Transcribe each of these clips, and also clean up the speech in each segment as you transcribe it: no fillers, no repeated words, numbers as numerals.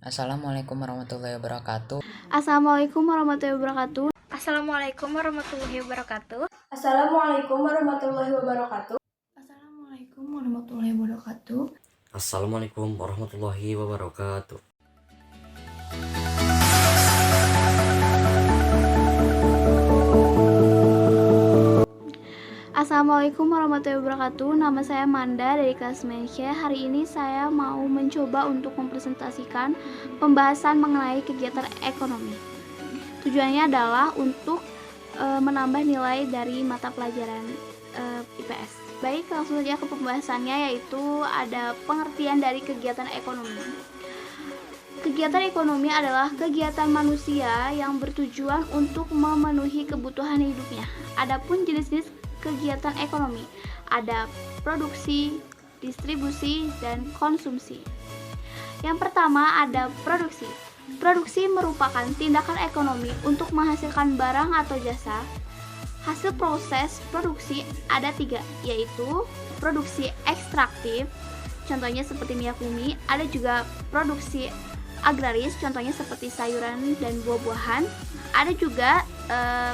Assalamualaikum warahmatullahi wabarakatuh. Assalamualaikum warahmatullahi wabarakatuh. Assalamualaikum warahmatullahi wabarakatuh. Assalamualaikum warahmatullahi wabarakatuh. Assalamualaikum warahmatullahi wabarakatuh. Assalamualaikum warahmatullahi wabarakatuh. Assalamualaikum warahmatullahi wabarakatuh. Nama saya Manda dari kelas 9C. Hari ini saya mau mencoba untuk mempresentasikan pembahasan mengenai kegiatan ekonomi. Tujuannya adalah untuk menambah nilai dari mata pelajaran IPS. Baik, langsung saja ke pembahasannya, yaitu ada pengertian dari kegiatan ekonomi. Kegiatan ekonomi adalah kegiatan manusia yang bertujuan untuk memenuhi kebutuhan hidupnya. Adapun jenis-jenis kegiatan ekonomi ada produksi, distribusi, dan konsumsi. Yang pertama ada produksi. Produksi merupakan tindakan ekonomi untuk menghasilkan barang atau jasa. Hasil proses produksi ada 3, yaitu produksi ekstraktif, contohnya seperti minyak bumi. Ada juga produksi agraris, contohnya seperti sayuran dan buah-buahan. Ada juga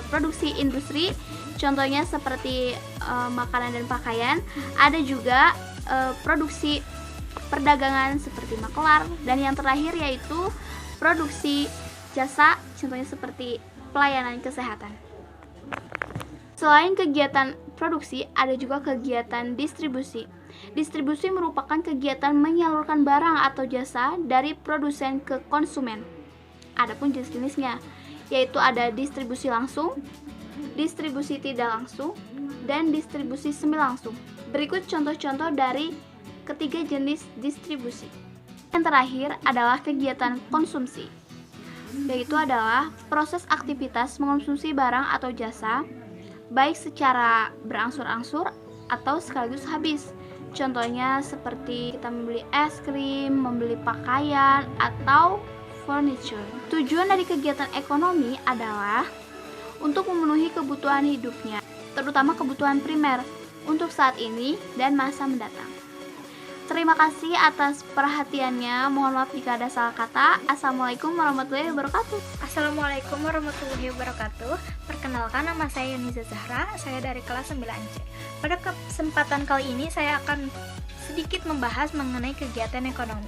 produksi industri, contohnya seperti makanan dan pakaian. Ada juga produksi perdagangan seperti makelar. Dan yang terakhir yaitu produksi jasa, contohnya seperti pelayanan kesehatan. Selain kegiatan produksi, ada juga kegiatan distribusi. Distribusi merupakan kegiatan menyalurkan barang atau jasa dari produsen ke konsumen. Adapun jenis-jenisnya, yaitu ada distribusi langsung, distribusi tidak langsung, dan distribusi semi langsung. Berikut contoh-contoh dari ketiga jenis distribusi. Yang terakhir adalah kegiatan konsumsi, yaitu adalah proses aktivitas mengonsumsi barang atau jasa, baik secara berangsur-angsur atau sekaligus habis. Contohnya seperti kita membeli es krim, membeli pakaian, atau furniture. Tujuan dari kegiatan ekonomi adalah untuk memenuhi kebutuhan hidupnya, terutama kebutuhan primer untuk saat ini dan masa mendatang. Terima kasih atas perhatiannya. Mohon maaf jika ada salah kata. Assalamualaikum warahmatullahi wabarakatuh. Assalamualaikum warahmatullahi wabarakatuh. Perkenalkan, nama saya Yuniza Zahra. Saya dari kelas 9C. Pada kesempatan kali ini saya akan sedikit membahas mengenai kegiatan ekonomi.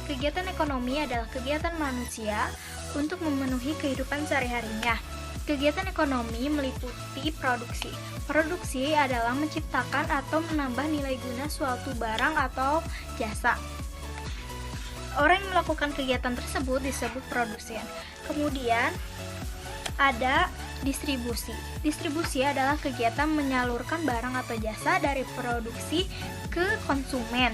Kegiatan ekonomi adalah kegiatan manusia untuk memenuhi kehidupan sehari-harinya. Kegiatan ekonomi meliputi produksi. Produksi adalah menciptakan atau menambah nilai guna suatu barang atau jasa. Orang yang melakukan kegiatan tersebut disebut produsen. Kemudian ada distribusi. Distribusi adalah kegiatan menyalurkan barang atau jasa dari produksi ke konsumen.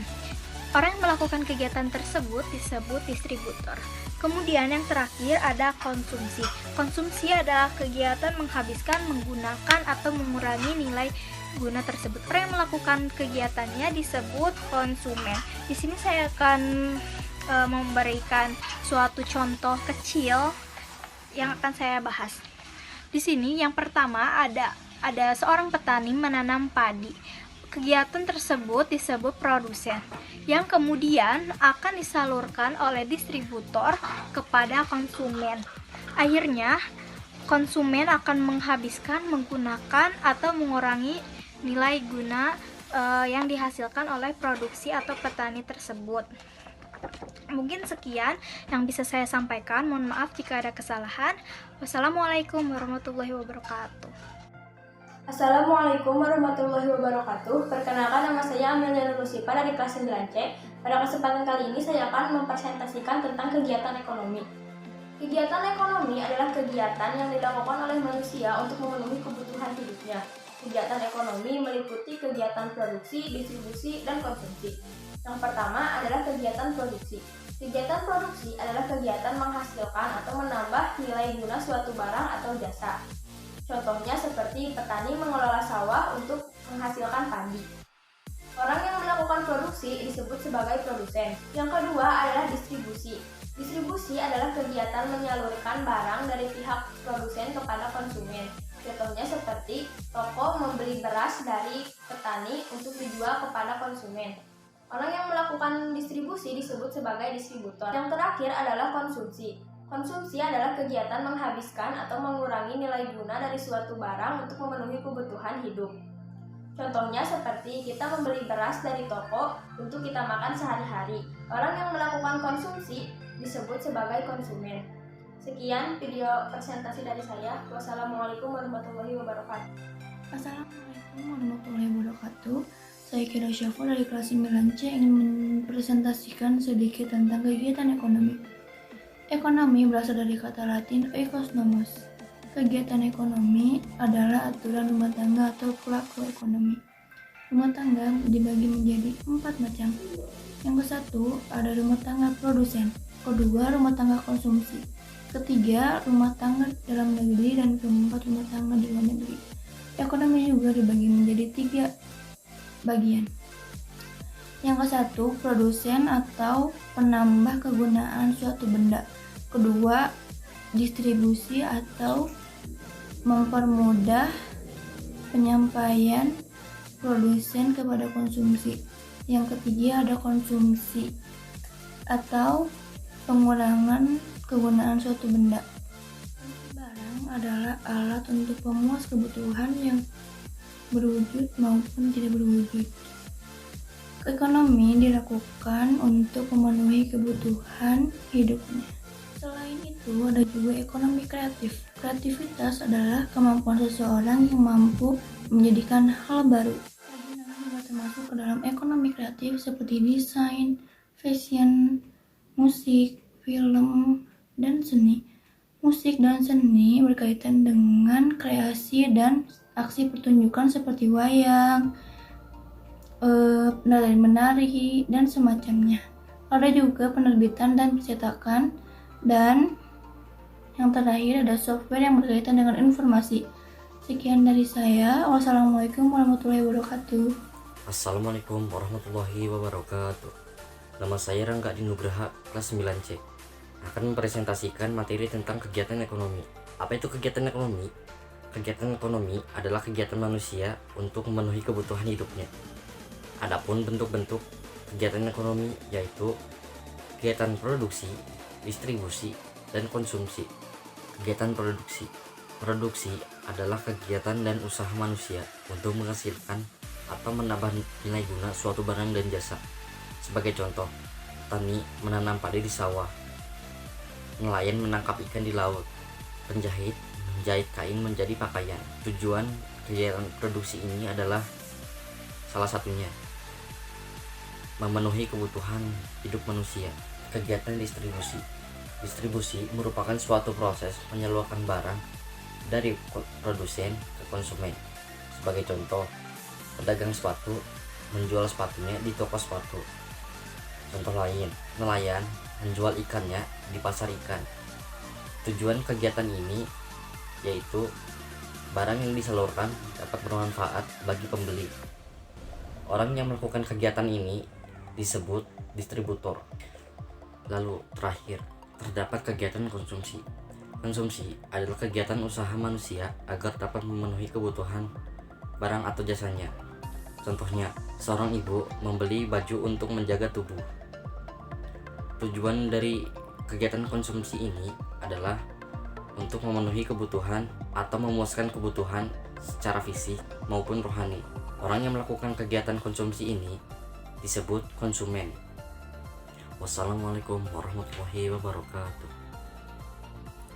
Orang yang melakukan kegiatan tersebut disebut distributor. Kemudian yang terakhir ada konsumsi. Konsumsi adalah kegiatan menghabiskan, menggunakan, atau mengurangi nilai guna tersebut. Orang yang melakukan kegiatannya disebut konsumen. Di sini saya akan memberikan suatu contoh kecil yang akan saya bahas. Di sini yang pertama ada seorang petani menanam padi. Kegiatan tersebut disebut produsen, yang kemudian akan disalurkan oleh distributor kepada konsumen. Akhirnya, konsumen akan menghabiskan, menggunakan, atau mengurangi nilai guna yang dihasilkan oleh produksi atau petani tersebut. Mungkin sekian yang bisa saya sampaikan. Mohon maaf jika ada kesalahan. Wassalamualaikum warahmatullahi wabarakatuh. Assalamualaikum warahmatullahi wabarakatuh. Perkenalkan, nama saya Amelia Nurlusifa dari kelas 9C. Pada kesempatan kali ini saya akan mempresentasikan tentang kegiatan ekonomi. Kegiatan ekonomi adalah kegiatan yang dilakukan oleh manusia untuk memenuhi kebutuhan hidupnya. Kegiatan ekonomi meliputi kegiatan produksi, distribusi, dan konsumsi. Yang pertama adalah kegiatan produksi. Kegiatan produksi adalah kegiatan menghasilkan atau menambah nilai guna suatu barang atau jasa. Contohnya seperti petani mengelola sawah untuk menghasilkan padi. Orang yang melakukan produksi disebut sebagai produsen. Yang kedua adalah distribusi. Distribusi adalah kegiatan menyalurkan barang dari pihak produsen kepada konsumen. Contohnya seperti toko membeli beras dari petani untuk dijual kepada konsumen. Orang yang melakukan distribusi disebut disebut sebagai distributor. Yang terakhir adalah konsumsi. Konsumsi adalah kegiatan menghabiskan atau mengurangi nilai guna dari suatu barang untuk memenuhi kebutuhan hidup. Contohnya seperti kita membeli beras dari toko untuk kita makan sehari-hari. Orang yang melakukan konsumsi disebut sebagai konsumen. Sekian video presentasi dari saya. Wassalamualaikum warahmatullahi wabarakatuh. Assalamualaikum warahmatullahi wabarakatuh. Saya Kira Syaful dari kelas 9C ingin mempresentasikan sedikit tentang kegiatan ekonomi. Ekonomi berasal dari kata Latin oikos Kegiatan ekonomi adalah aturan rumah tangga atau perilaku ekonomi. Rumah tangga dibagi menjadi 4 macam. Yang ke-1 ada rumah tangga produsen, kedua rumah tangga konsumsi, ketiga rumah tangga dalam negeri, dan keempat rumah tangga di luar negeri. Ekonomi juga dibagi menjadi 3 bagian. Yang ke-1 produsen atau penambah kegunaan suatu benda, kedua distribusi atau mempermudah penyampaian produsen kepada konsumsi. Yang ketiga ada konsumsi atau pengurangan kegunaan suatu benda. Barang adalah alat untuk memuas kebutuhan yang berwujud maupun tidak berwujud. Ekonomi dilakukan untuk memenuhi kebutuhan hidupnya. Selain itu, ada juga ekonomi kreatif. Kreativitas adalah kemampuan seseorang yang mampu menjadikan hal baru. Kerajinan juga termasuk ke dalam ekonomi kreatif seperti desain, fashion, musik, film, dan seni. Musik dan seni berkaitan dengan kreasi dan aksi pertunjukan seperti wayang, menari, dan semacamnya. Ada juga penerbitan dan percetakan, dan yang terakhir ada software yang berkaitan dengan informasi. Sekian dari saya. Wassalamualaikum warahmatullahi wabarakatuh. Assalamualaikum warahmatullahi wabarakatuh. Nama saya Rangga Dinugraha, kelas 9C. Akan mempresentasikan materi tentang kegiatan ekonomi. Apa itu kegiatan ekonomi? Kegiatan ekonomi adalah kegiatan manusia untuk memenuhi kebutuhan hidupnya. Adapun bentuk-bentuk kegiatan ekonomi yaitu kegiatan produksi, distribusi, dan konsumsi. Kegiatan produksi. Produksi adalah kegiatan dan usaha manusia untuk menghasilkan atau menambah nilai guna suatu barang dan jasa. Sebagai contoh, petani menanam padi di sawah, nelayan menangkap ikan di laut, penjahit menjahit kain menjadi pakaian. Tujuan kegiatan produksi ini adalah salah satunya memenuhi kebutuhan hidup manusia. Kegiatan distribusi. Distribusi merupakan suatu proses menyeluruhkan barang dari produsen ke konsumen. Sebagai contoh, pedagang sepatu menjual sepatunya di toko sepatu. Contoh lain, nelayan menjual ikannya di pasar ikan. Tujuan kegiatan ini yaitu barang yang disalurkan dapat bermanfaat bagi pembeli. Orang yang melakukan kegiatan ini disebut distributor. Lalu terakhir, terdapat kegiatan konsumsi. Konsumsi adalah kegiatan usaha manusia agar dapat memenuhi kebutuhan barang atau jasanya. Contohnya, seorang ibu membeli baju untuk menjaga tubuh. Tujuan dari kegiatan konsumsi ini adalah untuk memenuhi kebutuhan atau memuaskan kebutuhan secara fisik maupun rohani. Orang yang melakukan kegiatan konsumsi ini disebut konsumen. Wassalamualaikum warahmatullahi wabarakatuh.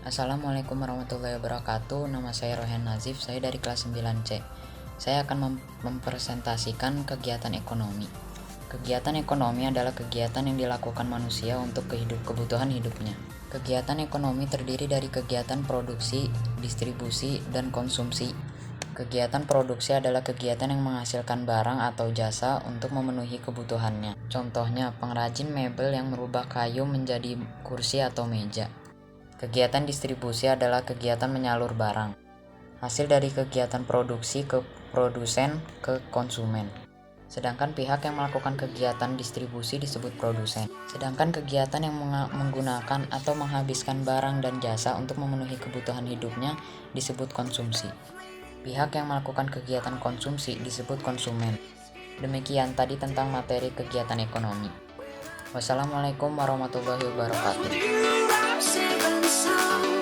Assalamualaikum warahmatullahi wabarakatuh. Nama saya Rohan Nazif, saya dari kelas 9C. Saya akan mempresentasikan kegiatan ekonomi. Kegiatan ekonomi adalah kegiatan yang dilakukan manusia untuk kebutuhan hidupnya. Kegiatan ekonomi terdiri dari kegiatan produksi, distribusi, dan konsumsi. Kegiatan produksi adalah kegiatan yang menghasilkan barang atau jasa untuk memenuhi kebutuhannya. Contohnya, pengrajin mebel yang merubah kayu menjadi kursi atau meja. Kegiatan distribusi adalah kegiatan menyalur barang. Hasil dari kegiatan produksi ke produsen ke konsumen. Sedangkan pihak yang melakukan kegiatan distribusi disebut produsen. Sedangkan kegiatan yang menggunakan atau menghabiskan barang dan jasa untuk memenuhi kebutuhan hidupnya disebut konsumsi. Pihak yang melakukan kegiatan konsumsi disebut konsumen. Demikian tadi tentang materi kegiatan ekonomi. Wassalamualaikum warahmatullahi wabarakatuh. I'm saving some